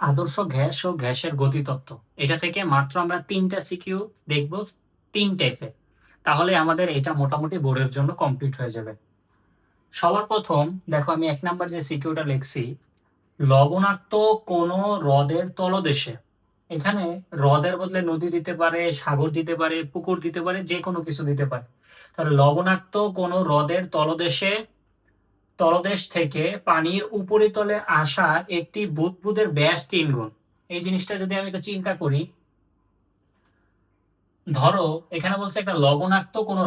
আদর্শ গ্যাস ও গ্যাসের গতিতত্ত্ব এটা থেকে মাত্র আমরা ৩টা সিকিউ দেখব, ৩ টাইপের। তাহলে আমাদের এটা মোটামুটি বোর্ডের জন্য কমপ্লিট হয়ে যাবে। সবার প্রথম দেখো, আমি ১ নাম্বার যে সিকিউটা লিখছি, লবণাক্ত কোন হ্রদের তলদেশে। এখানে হ্রদের বদলে নদী দিতে পারে, সাগর দিতে পারে, পুকুর দিতে পারে, যে কোনো কিছু দিতে পারে। তাহলে লবণাক্ত কোন হ্রদের তলদেশ থেকে পানির উপরিতলে আসা একটি বুদবুদের ব্যাস ৩ গুণ। এই জিনিসটা যদি আমি একটু চিন্তা করি, ধরো এখানে বলছে একটা লবণাক্ত কোন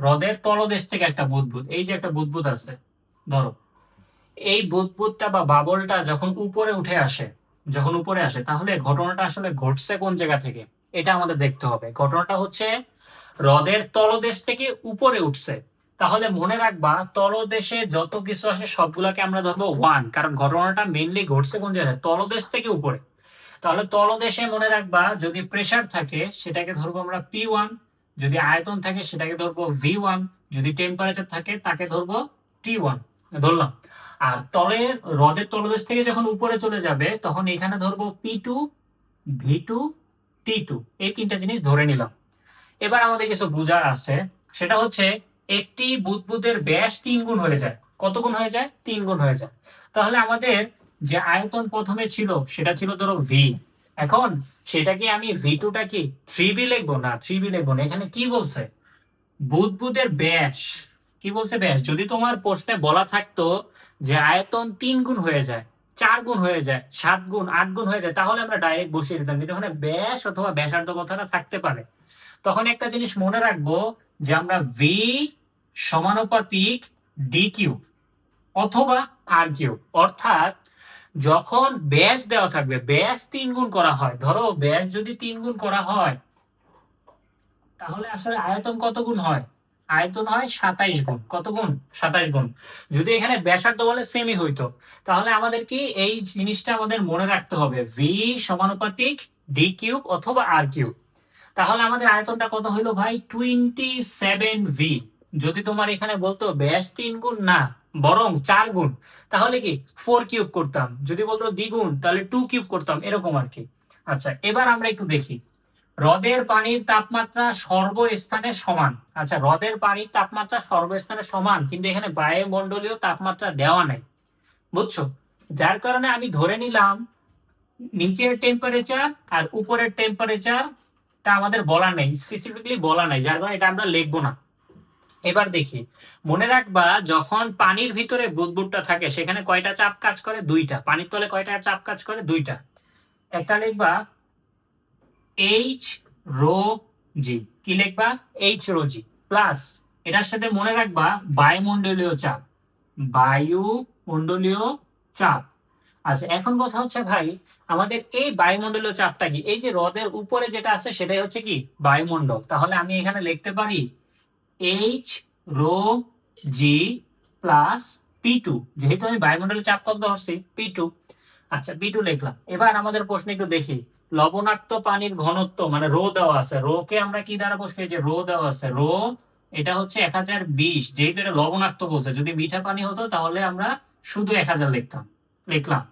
হ্রদের তলদেশ থেকে একটা বুদবুদ, এই যে একটা বুদবুদ আছে, ধরো এই বুদবুদটা বা বাবলটা যখন উপরে আসে তাহলে ঘটনাটা আসলে ঘটছে কোন জায়গা থেকে, এটা আমাদের দেখতে হবে। ঘটনাটা হচ্ছে হ্রদের তলদেশ থেকে উপরে উঠছে। তাহলে মনে রাখবা, তলদেশে যত কিছু আসে সবগুলাকে আমরা ধরবো 1, কারণ ঘটনাটা মেইনলি ঘটছে কোন জায়গায়, তলদেশ থেকে উপরে। তাহলে তলদেশে মনে রাখবা, যদি প্রেসার থাকে সেটাকে ধরবো আমরা P1, যদি আয়তন থাকে সেটাকে ধরবো V1, যদি টেম্পারেচার থাকে তাকে ধরবো T1, ধরলাম। আর হ্রদের তলদেশ থেকে যখন উপরে চলে যাবে তখন এখানে ধরবো P2, V2, T2, এই 3টা জিনিস ধরে নিলাম। এবার আমাদের কিছু বোঝার আছে, সেটা হচ্ছে একটি বুদবুদের ব্যাস 3 গুণ হয়ে যায়। কত গুণ হয়ে যায়? 3 গুণ হয়ে যায়। তাহলে আমাদের যে আয়তন প্রথমে ছিল সেটা ছিল ধরো ভি। এখন সেটাকে আমি V2টা কি 3B লিখবো? না, 3B লিখবো না। এখানে কি বলছে? বুদবুদের ব্যাস। কি বলছে? ব্যাস। যদি তোমার প্রশ্নে বলা থাকতো যে আয়তন 3 গুণ হয়ে যায়, 4 গুণ হয়ে যায়, 7 গুণ, 8 গুণ হয়ে যায়, তাহলে আমরা ডাইরেক্ট বসিয়ে দিতাম। কিন্তু ওখানে ব্যাস অথবা ব্যাসার্ধ কথাটা থাকতে পারে। তখন একটা জিনিস মনে রাখবো যে আমরা ভি সমানুপাতিক ডি কিউ অথবা আর কিউ, অর্থাৎ যখন ব্যাস দেওয়া থাকবে, ব্যাস 3 গুণ করা হয়, ধরো ব্যাস যদি 3 গুণ করা হয় তাহলে আসলে আয়তন কত গুণ হয়? আয়তন হয় 27 গুণ। কত গুণ? 27 গুণ। যদি এখানে ব্যাসার্ধ বলে সেমি হইতো, তাহলে আমাদের কি এই জিনিসটা আমাদের মনে রাখতে হবে, ভি সমানুপাতিক ডি কিউব অথবা আর কিউব। তাহলে আমাদের আয়তনটা কত হইলো ভাই? 27V। যদি তোমার এখানে বলতো ব্যাস 3 গুণ না বরং 4 গুণ, তাহলে কি 4 কিউব করতাম। যদি বলতো দ্বিগুণ তাহলে 2 কিউব করতাম, এরকম আর কি। আচ্ছা, এবার আমরা একটু দেখি, হ্রদের পানির তাপমাত্রা সর্বস্থানে সমান। আচ্ছা, হ্রদের পানির তাপমাত্রা সর্বস্থানে সমান, কিন্তু এখানে বায়ুমণ্ডলীয় তাপমাত্রা দেওয়া নাই, বুঝছো? যার কারণে আমি ধরে নিলাম নিচের টেম্পারেচার আর উপরের টেম্পারেচারটা আমাদের বলা নেই, স্পেসিফিকলি বলা নাই, যার কারণে এটা আমরা লিখবো না। এবার দেখি, মনে রাখবা যখন পানির ভিতরে বুদবুদটা থাকে সেখানে কয়টা চাপ কাজ করে? 2টা। পানির তলে কয়টা চাপ কাজ করে? 2টা। একটা লিখবা এইচ রো জি। কি লিখবা? এইচ রো জি প্লাস, এটার সাথে মনে রাখবা বায়ুমণ্ডলীয় চাপ। বায়ুমণ্ডলীয় চাপ। আচ্ছা, এখন কথা হচ্ছে ভাই, আমাদের এই বায়ুমণ্ডলীয় চাপটা কি? এই যে হ্রদের উপরে যেটা আছে সেটাই হচ্ছে কি? বায়ুমণ্ডল। তাহলে আমি এখানে লিখতে পারি H rho g plus P2, যেহেতু আমি বায়ুমণ্ডলের চাপ কত ধরছি? P2। আচ্ছা, P2 লিখলাম। এবার আমাদের প্রশ্ন একটু দেখি, লবণাক্ত পানির ঘনত্ব মানে রো দেওয়া আছে, রো কে আমরা কি দ্বারা বসিয়ে? যে রো দেওয়া আছে, রো এটা হচ্ছে 1020। যেহেতু এটা লবণাক্ত বলছে, যদি মিঠা পানি হতো তাহলে আমরা শুধু 1000 লিখলাম।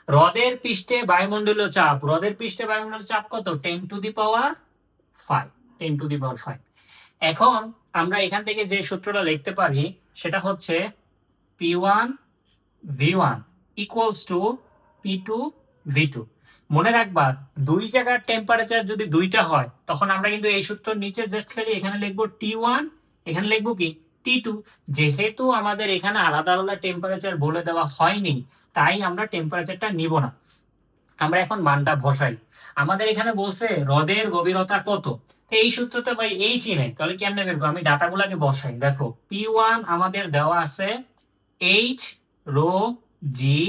হ্রদের পৃষ্ঠে বায়ুমণ্ডলীয় চাপ কত? 10⁵। 10⁵। এখন আমরা এখান থেকে যে সূত্রটা লিখতে পারি সেটা হচ্ছে P1 V1 equals to P2 V2। মনে রাখবা, দুই জায়গার টেম্পারেচার যদি 2টা হয় তখন আমরা কিন্তু এই সূত্রের নিচে জাস্ট খালি এখানে লিখবো T1, এখানে লিখবো কি? T2। যেহেতু আমাদের এখানে আলাদা আলাদা টেম্পারেচার বলে দেওয়া হয়নি, তাই আমরা টেম্পারেচারটা নিব না। আমরা এখন মানটা বসাই। আমাদের এখানে বলছে হ্রদের গভীরতা কত, এই সূত্রতে ভাই এইচই নেই, তাহলে কেমনে বের করব? আমি ডাটাগুলোকে বসাই। দেখো, P1 আমাদের দেওয়া আছে এইচ রো জি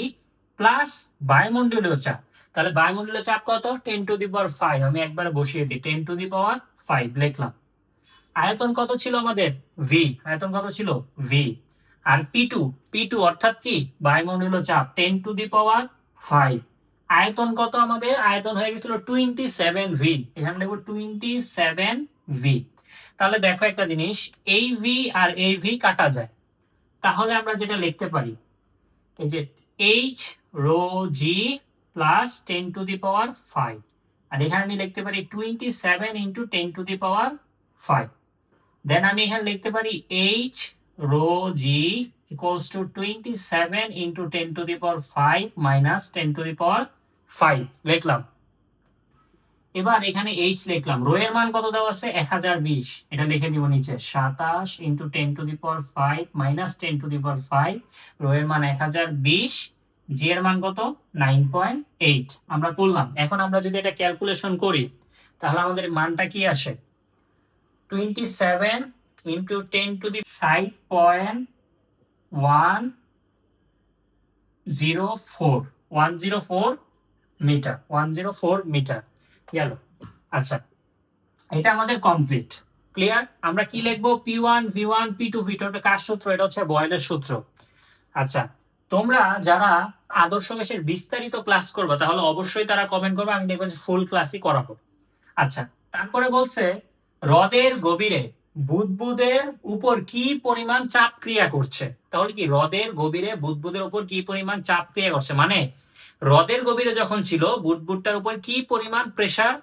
প্লাস বায়ুমণ্ডলীয় চাপ। তাহলে বায়ুমণ্ডলীয় চাপ কত? 10⁵। আমি একবারে বসিয়ে দিই, 10⁵ লিখলাম। আয়তন কত ছিল আমাদের? ভি। আয়তন কত ছিল? ভি। আর P2 অর্থাৎ কি? বায়ুমণ্ডলীয় চাপ 10⁵। আয়তন কত আমাদের? আয়তন হয়ে গেছিল 27V। এখানে লিখবো 27V। তাহলে দেখো একটা জিনিস, এই ভি আর এই ভি কাটা যায়। তাহলে আমরা যেটা লিখতে পারি, এই যে h rho g plus 10 to the power 5, আর এখানে আমি লিখতে পারি 27 ইন্টু 10 টু দি পাওয়ার 5। দেন আমি এখানে লিখতে পারি h rho g equals to 27 into 10 to the power 5 minus 10 to the power 5 লিখলাম। এবার এখানে h লিখলাম, রো এর মান কত দেওয়া আছে 1020, এটা লিখে দিব নিচে 27 into 10 to the power 5 minus 10 to the power 5, rho এর মান 1020, জি এর মান কত 9.8 আমরা করলাম। এখন আমরা যদি এটা ক্যালকুলেশন করি তাহলে আমাদের মানটা কি আসে 27 into 10 to the 5.104 metre, 104 metre গেল। আচ্ছা, এটা আমাদের কমপ্লিট, ক্লিয়ার। আমরা কি লিখবো P1 V1 P2 V2, এটা কার সূত্র? এটা হচ্ছে বয়েলের সূত্র। আচ্ছা, তোমরা যারা আদর্শ গ্যাসের বিস্তারিত ক্লাস করবে তাহলে অবশ্যই তারা কমেন্ট করবে, আমি দেখবো যে ফুল ক্লাসই করাবো। আচ্ছা, তারপরে বলছে হ্রদের গভীরে বুদবুদের উপর কি পরিমাণ চাপ ক্রিয়া করছে। তাহলে কি হ্রদের গভীরে বুদবুদের উপর কি পরিমাণ চাপ ক্রিয়া করছে, মানে হ্রদের গভীরে যখন ছিল বুদবুদটার উপর কি পরিমাণ প্রেসার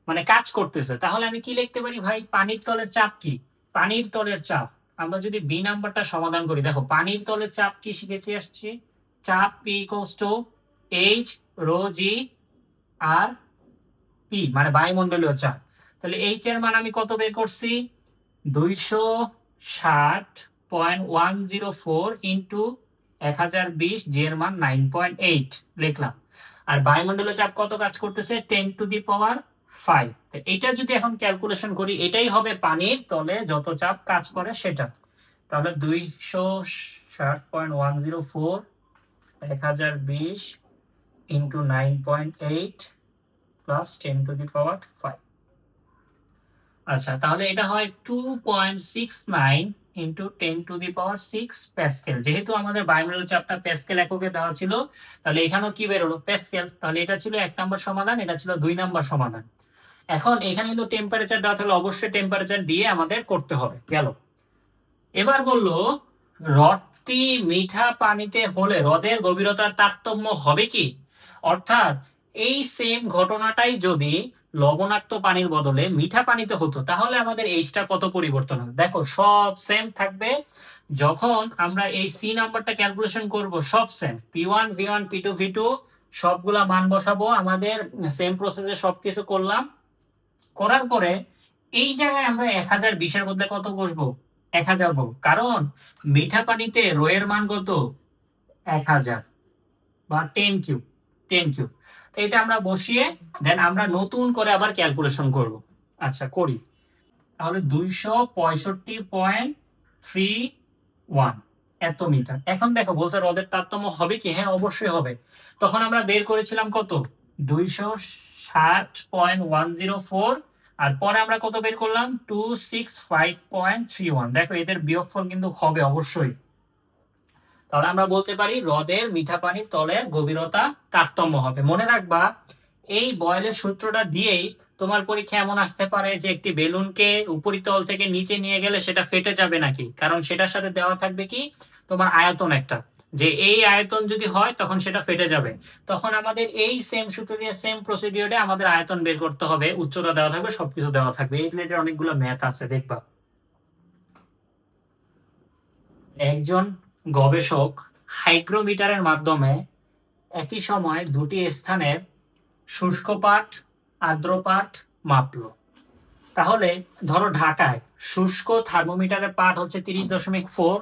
মানে কাজ করতেছে। তাহলে আমি কি লিখতে পারি ভাই, পানির তলের চাপ কি, পানির তলের চাপ। আমরা যদি বি নাম্বারটা সমাধান করি, দেখো পানির তলের চাপ কি শিখেছি আসছি, চাপ P equals to H rho g আর পি মানে বায়ুমণ্ডলীয় চাপ। তাহলে এইচ এর মান আমি কত বের করছি 260.104 ইন্টু 1020, জি এর মান 9.8 লিখলাম। আর বায়ুমণ্ডলীয় চাপ কত কাজ করতেছে 10 টু দি পাওয়ার 5। এটা যদি এখন ক্যালকুলেশন করি এটাই হবে পানির তলে যত চাপ কাজ করে সেটা। তাহলে 260.104 1020 into 9.8 plus 10 to the power 5। আচ্ছা, তাহলে এটা হয় 2.69 into 10 to the power 6 Pascal. যেহেতু আমাদের বায়ুমণ্ডলীয় চাপটা প্যাসকেল এককে দেওয়া ছিল তাহলে এখানেও কি বেরোলো প্যাসকেল। তাহলে এটা ছিল 1 নম্বর সমাধান, এটা ছিল 2 নম্বর সমাধান। এখন এখানে কিন্তু টেম্পারেচার দেওয়া থাকলে অবশ্যই টেম্পারেচার দিয়ে আমাদের করতে হবে, গেল। এবার বললো হ্রদটি মিঠা পানিতে হলে হ্রদের গভীরতার তারতম্য হবে কি, অর্থাৎ এই সেম ঘটনাটাই যদি লবণাক্ত পানির বদলে মিঠা পানিতে হতো তাহলে আমাদের এইচটা কত পরিবর্তন হবে। দেখো সব সেম থাকবে, যখন আমরা এই সি নাম্বারটা ক্যালকুলেশন করব সব same, P1 V1 P2 V2 সবগুলা মান বসাবো, আমাদের সেম প্রসেসে সবকিছু করলাম। করার পরে এই জায়গায় আমরা 1020 এর বদলে কত বসবো 1000 বলবো, কারণ মিঠা পানিতে রো এর মান কত 1000 বা 10 কিউব, 10 কিউব। তো এটা আমরা বসিয়ে দেন আমরা নতুন করে আবার ক্যালকুলেশন করব। আচ্ছা করি, তাহলে 265.31 এত মিটার। এখন দেখো বলছে হ্রদের তারতম্য হবে কি, হ্যাঁ অবশ্যই হবে। তখন আমরা বের করেছিলাম কত 260.104, আর পরে আমরা কত বের করলাম 265.31। দেখো এদের বিয়োগফল কিন্তু হবে অবশ্যই। তাহলে আমরা বলতে পারি হ্রদের মিঠা পানির তলের গভীরতা তারতম্য হবে। মনে রাখবা এই বয়েলের সূত্রটা দিয়েই তোমার পরীক্ষা এমন আসতে পারে যে একটি বেলুনকে উপরিতল থেকে নিচে নিয়ে গেলে সেটা ফেটে যাবে নাকি, কারণ সেটার সাথে দেওয়া থাকবে কি তোমার আয়তন একটা, যে এই আয়তন যদি হয় তখন সেটা ফেটে যাবে। তখন আমাদের এই সেম সূত্র দিয়ে সেম প্রসিডিওরে আমাদের আয়তন বের করতে হবে, উচ্চতা দেওয়া থাকবে, সবকিছু দেওয়া থাকবে। এই রিলেটেড অনেকগুলো ম্যাথ আছে দেখবা। একজন গবেষক হাইগ্রোমিটারের মাধ্যমে একই সময় দুটি স্থানের শুষ্কপাট আর্দ্রপাট মাপলো। তাহলে ধরো ঢাকায় শুষ্ক থার্মোমিটারের পাঠ হচ্ছে 30.4,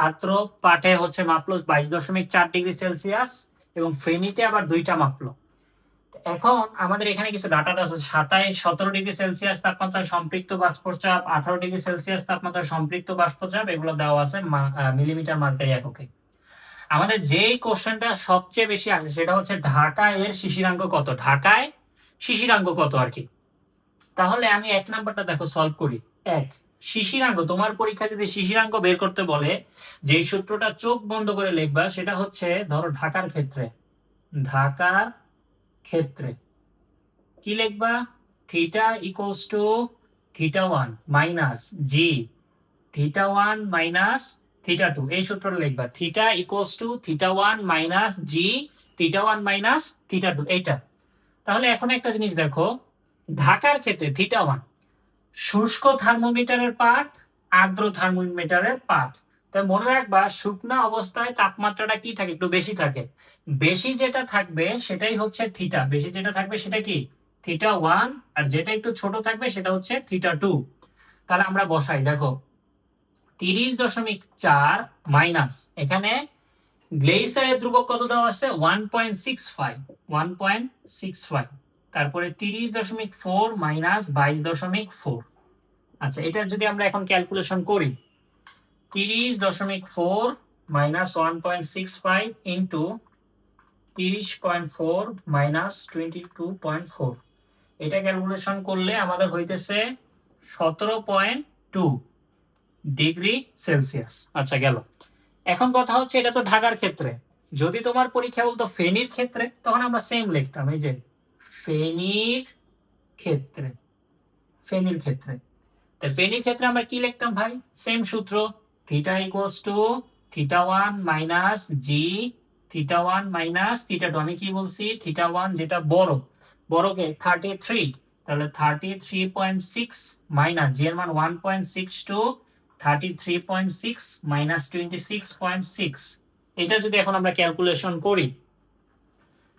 আর্দ্র পাঠে হচ্ছে মাপলো 22.4 ডিগ্রি সেলসিয়াস, এবং ফেনীতে আবার দুইটা মাপলো। এখন আমাদের এখানে কিছু ডাটা আছে, 17 ডিগ্রি সেলসিয়াস তাপমাত্রায় সম্পৃক্ত বাষ্পচাপ, 18 ডিগ্রি সেলসিয়াস তাপমাত্রায় সম্পৃক্ত বাষ্পচাপ, এগুলো দেওয়া আছে মিলিমিটার মার্কারি এককে। আমাদের যেই কোশ্চেনটা সবচেয়ে বেশি আসে সেটা হচ্ছে ঢাকায় এর শিশিরাঙ্ক কত, ঢাকায় শিশিরাঙ্ক কত আর কি। তাহলে আমি 1 নাম্বারটা দেখো সলভ করি। এক, শিশিরাঙ্ক, তোমার পরীক্ষা যদি শিশিরাঙ্ক বের করতে বলে যেই সূত্রটা চোখ বন্ধ করে লিখবা সেটা হচ্ছে ধরো ঢাকার ক্ষেত্রে, ঢাকার ক্ষেত্রে কি লিখবা theta equals to θ1 minus g θ1 minus θ2, এই সূত্রটা লিখবা theta equals to θ1 minus g θ1 minus θ2 এইটা। তাহলে এখন একটা জিনিস দেখো, ঢাকার ক্ষেত্রে θ1 শুষ্ক থার্মোমিটারের পাঠ, আর্দ্র থার্মোমিটারের পাঠ। তাই মনে রাখবা শুকনা অবস্থায় তাপমাত্রাটা কি থাকে, একটু বেশি থাকে। বেশি যেটা থাকবে সেটাই হচ্ছে থিটা, বেশি যেটা থাকবে সেটা কি θ1, আর যেটা একটু ছোট থাকবে সেটা হচ্ছে θ2। তাহলে আমরা বসাই, দেখো 30.4 মাইনাস, এখানে গ্লেইসারের ধ্রুবক কত দেওয়া আছে 1.65, তারপরে 30.4 মাইনাস 22.4। আচ্ছা, এটা যদি আমরা এখন ক্যালকুলেশন করি, 30.4 মাইনাস 1.65 ইন্টু 30.4 মাইনাস 22.4, এটা ক্যালকুলেশন করলে আমাদের হইতেছে 17.2 ডিগ্রি সেলসিয়াস। আচ্ছা গেল। এখন কথা হচ্ছে এটা তো ঢাকার ক্ষেত্রে, যদি তোমার পরীক্ষা বলতো ফেনীর ক্ষেত্রে, তখন আমরা সেম লিখতাম, এই যে ফেনীর ক্ষেত্রে, ফেনীর ক্ষেত্রে। ফেনীর ক্ষেত্রে আমরা কি লিখতাম ভাই, সেম সূত্র, theta equals to θ1 minus g θ1 minus θ2। আমি কি বলছি, θ1 যেটা বড়, বড়কে 33, তাহলে 33.6 মাইনাস জি এর মান 1.62, 33.6 মাইনাস 26.6। এটা যদি এখন আমরা ক্যালকুলেশন করি,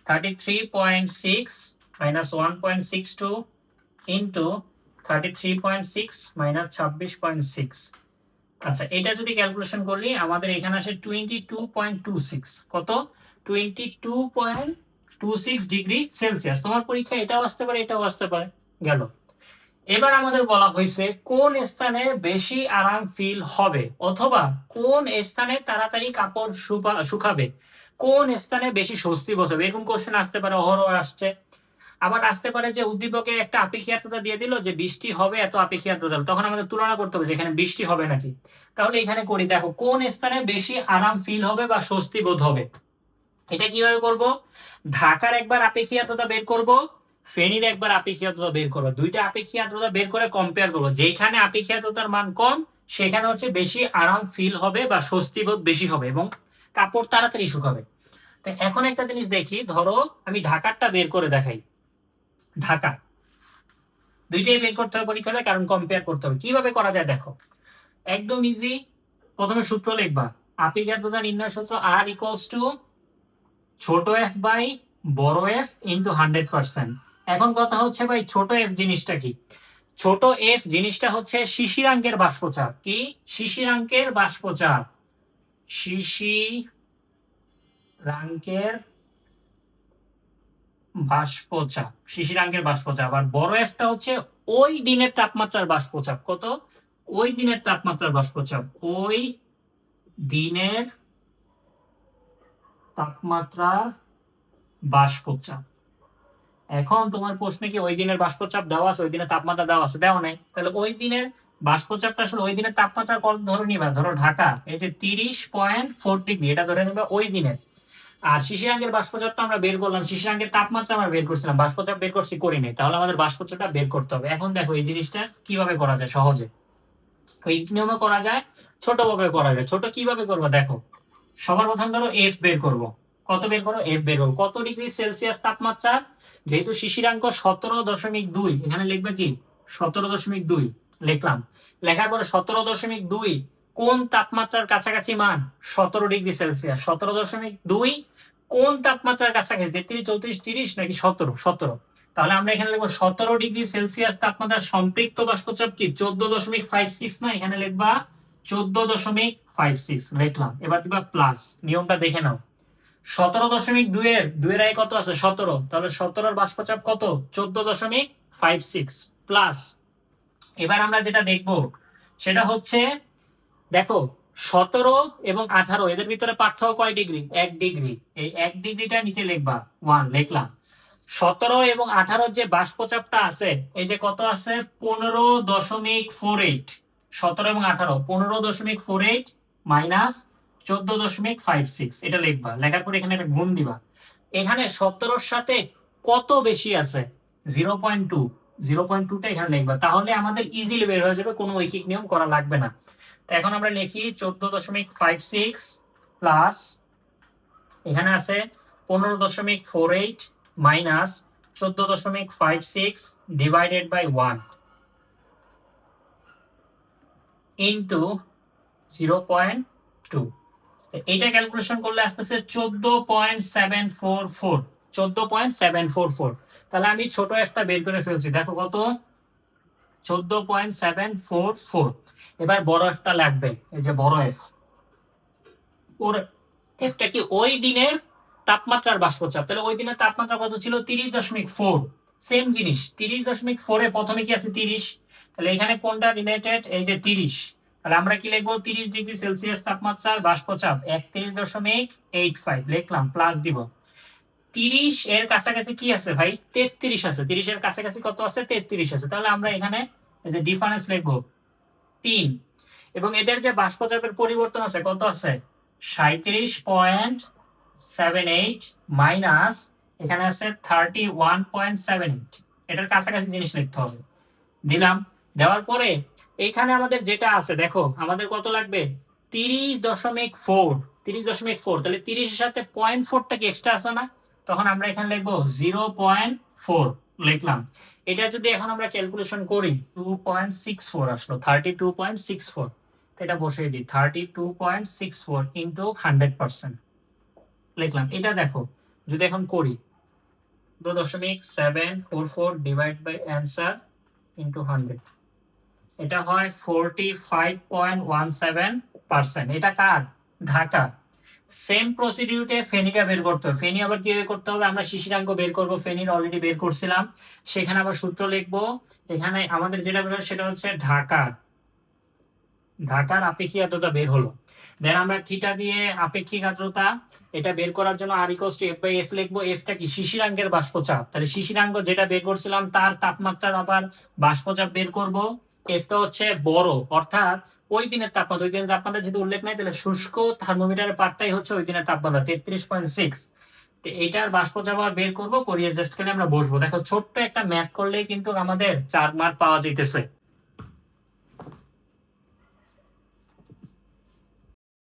33.6 মাইনাস 1.62 ইন্টু 33.6 মাইনাস 26.6। আচ্ছা, এটা যদি ক্যালকুলেশন করি আমাদের এখানে আসে 22.26, কত 22.26 ডিগ্রি সেলসিয়াস। তোমার পরীক্ষা এটাও আসতে পারে, এটাও আসতে পারে। গেল। এবার আমাদের বলা হয়েছে কোন স্থানে বেশি আরাম ফিল হবে, অথবা কোন স্থানে তাড়াতাড়ি কাপড় শুকাবে, কোন স্থানে বেশি স্বস্তি বোধ হবে। এরকম কোশ্চেন আসতে পারে, অহরহ আসছে। আবার আসতে পারে যে উদ্দীপকে একটা আপেক্ষিক আর্দ্রতা দিয়ে দিল যে বৃষ্টি হবে এত আপেক্ষিক আর্দ্রতা, তখন আমাদের তুলনা করতে হবে যে এখানে বৃষ্টি হবে নাকি। তাহলে এখানে করি, দেখো কোন স্থানে বেশি আরাম ফিল হবে বা স্বস্তি বোধ হবে। এটা কিভাবে করব, ঢাকার একবার আপেক্ষিক আর্দ্রতা বের করব, ফেনীর একবার আপেক্ষিক আর্দ্রতা বের করব, দুইটা আপেক্ষিক আর্দ্রতা বের করে কম্পেয়ার করব, যেখানে আপেক্ষিক আর্দ্রতার মান কম সেখানে হচ্ছে বেশি আরাম ফিল হবে বা স্বস্তি বোধ বেশি হবে এবং কাপড় তাড়াতাড়ি শুকাবে। তো এখন একটা জিনিস দেখি, ধরো আমি ঢাকারটা বের করে দেখাই। ঢাকা দুইটাই বের করতে হবে পরীক্ষা হলে, কারণ কম্পেয়ার করতে হবে। কিভাবে করা যায় দেখো, একদম ইজি। প্রথমে সূত্র লিখবা, আপেক্ষিক আর্দ্রতা নির্ণয় সূত্র আর ইকুয়ালস টু ছোট এফ বাই বড় এফ ইন্টু 100%। এখন কথা হচ্ছে ভাই ছোট এফ জিনিসটা কি, ছোট এফ জিনিসটা হচ্ছে শিশিরাঙ্কের বাষ্পচাপ। কি, শিশিরাঙ্কের বাষ্পচাপ, শিশিরাঙ্কের বাষ্পচাপ, শিশিরাঙ্কের বাষ্পচাপ। আর বড় এফটা হচ্ছে ওই দিনের তাপমাত্রার বাষ্পচাপ, কত, ওই দিনের তাপমাত্রার বাষ্পচাপ, ওই দিনের তাপমাত্রার বাষ্পচাপ। এখন তোমার প্রশ্নে কি ওই দিনের বাষ্পচাপ দেওয়া আছে, ওই দিনের তাপমাত্রা দেওয়া আছে, দেওয়া নাই। তাহলে ওই দিনের বাষ্পচাপটা আসলে ওই দিনের তাপমাত্রা কত ধরে নিবা, ধরো ঢাকা এই যে 30.4 ডিগ্রি, এটা ধরে নিবা ওই দিনের। আর শিশিরাঙ্কের বাষ্পচাপটা আমরা বের করলাম, শিশিরাঙ্কের তাপমাত্রা আমরা বের করছিলাম, বাষ্পচাপ বের করছি করি নাই। তাহলে আমাদের বাষ্পচাপটা বের করতে হবে। এখন দেখো এই জিনিসটা কিভাবে করা যায় সহজে, ওই নিয়মে করা যায়, ছোট ভাবে করা যায়। ছোট কিভাবে করবো দেখো, সবার প্রথম ধরো এফ বের করব, কত বের করো, এফ বের করবো কত ডিগ্রি সেলসিয়াস তাপমাত্রা, যেহেতু শিশিরাঙ্ক 17.2, এখানে লিখবে কি 17.2 লিখলাম। লেখার পরে 17.2 কোন তাপমাত্রার কাছাকাছি মান, 17 ডিগ্রি সেলসিয়াস। 17.2 কোন তাপমাত্রার কাছাকাছি, 33, 34, 30 নাকি 17? তাহলে আমরা এখানে লিখবো 17 ডিগ্রি সেলসিয়াস তাপমাত্রার সম্পৃক্ত বাষ্পচাপ কি 14.56 না, এখানে লিখবা 14.56 লিখলাম। এবার দিবা প্লাস, নিয়মটা দেখে নাও, 17.2 এর 2 এর আগে কত আছে 17, তাহলে 17 এর বাষ্পচাপ কত 14.56 প্লাস। এবার আমরা যেটা দেখব সেটা হচ্ছে, দেখো 17 এবং 18 এদের ভিতরে পার্থক্য কয় ডিগ্রি, 1 ডিগ্রি। এই 1 ডিগ্রিটা নিচে লিখবা 1 লিখলাম। 17 এবং 18 যে বাষ্পচাপটা আছে, এই যে কত আছে 15.48, 17 এবং 18 15.48 মাইনাস 14.56, এটা লিখবা। লেখার পরে এখানে একটা গুণ দিবা। এখানে 17 সাথে কত বেশি আছে 0.2, 0.2টা এখানে লিখবা। তাহলে আমাদের ইজিলি বের হয়ে যাবে, কোনো ঐকিক নিয়ম করা লাগবে না। তো এখন আমরা লিখি 14.56 প্লাস, এখানে আছে 15.48 মাইনাস 14.56 ডিভাইডেড বাই 1 ইন্টু 0.2। এটা ক্যালকুলেশন করলে আসতেছে 14.744। 14.744। তাহলে আমি ছোট এফটা বের করে ফেলছি, দেখো কত, 14.744। এবার বড় এফটা লাগবে, এই যে বড় এফ, ওর এফটা কি ওই দিনের তাপমাত্রার বাষ্পচাপ। তাহলে ওই দিনের তাপমাত্রা কত ছিল, 30.4। সেম জিনিস 30.4 এ প্রথমে কি আছে 30, তাহলে এখানে কোনটা রিলেটেড, এই যে 30। তাহলে আমরা কি লিখবো, 30°C তাপমাত্রার বাষ্পচাপ 31.85 লিখলাম, প্লাস দিব 30 এর কাছাকাছি কি আছে ভাই, 33 আছে। 30 এর কাছাকাছি কত আছে, 33 আছে। তাহলে আমরা এখানে এই যে ডিফারেন্স লিখবো 3, এবং এদের যে বাষ্পচাপের পরিবর্তন আছে কত আছে, 37.78 মাইনাস এখানে আছে 31.78। এটার কাছাকাছি জিনিস লিখতে হবে, দিলাম। দেওয়ার পরে এইখানে আমাদের যেটা আছে দেখো, আমাদের কত লাগবে, 30.4। 30.4, তাহলে 30 এর সাথে 0.4টা কি এক্সট্রা আছে না, তখন আমরা এখানে লিখবো 0.4 লিখলাম। এটা যদি এখন আমরা ক্যালকুলেশন করি 2.64 আসলো, 32.64। এটা বসিয়ে দিই, 32.64 ইন্টু 100% লিখলাম। এটা দেখো যদি এখন করি 2.744 ডিভাইড বাই অ্যান্সার ইন্টু 100, এটা হয় 45.17%। এটা কার, ঢাকা। সেম প্রসিডিউরে ফেনীটা বের করতে হবে। ফেনী আবার কিভাবে করতে হবে, আমরা শিশিরাঙ্ক বের করব, ফেনীর অলরেডি বের করছিলাম, সেখানে আবার সূত্র লিখবো। এখানে আমাদের যেটা বের হয় সেটা হচ্ছে ঢাকার আপেক্ষিক আর্দ্রতা বের হলো। দেন আমরা থিটা দিয়ে আপেক্ষিক আর্দ্রতা এটা বের করার জন্য আর ইকুয়ালস টু F/F লিখবো। এফটা কি শিশিরাঙ্কের বাষ্পচাপ, তাহলে শিশিরাঙ্ক যেটা বের করছিলাম তার তাপমাত্রার আবার বাষ্পচাপ বের করব। এফটা হচ্ছে বড়, অর্থাৎ ওই দিনের তাপমাত্রা, ওই দিনের তাপমাত্রা যেহেতু উল্লেখ নাই, তাহলে শুষ্ক থার্মোমিটারের পার্টটাই হচ্ছে ওই দিনের তাপমাত্রা 33.6। তো এইটার বাষ্পচাপ বের করব, করিয়ে জাস্ট খালি আমরা বসবো। দেখো ছোট্ট একটা ম্যাথ করলেই কিন্তু আমাদের 4 মার্ক পাওয়া যাইতেছে।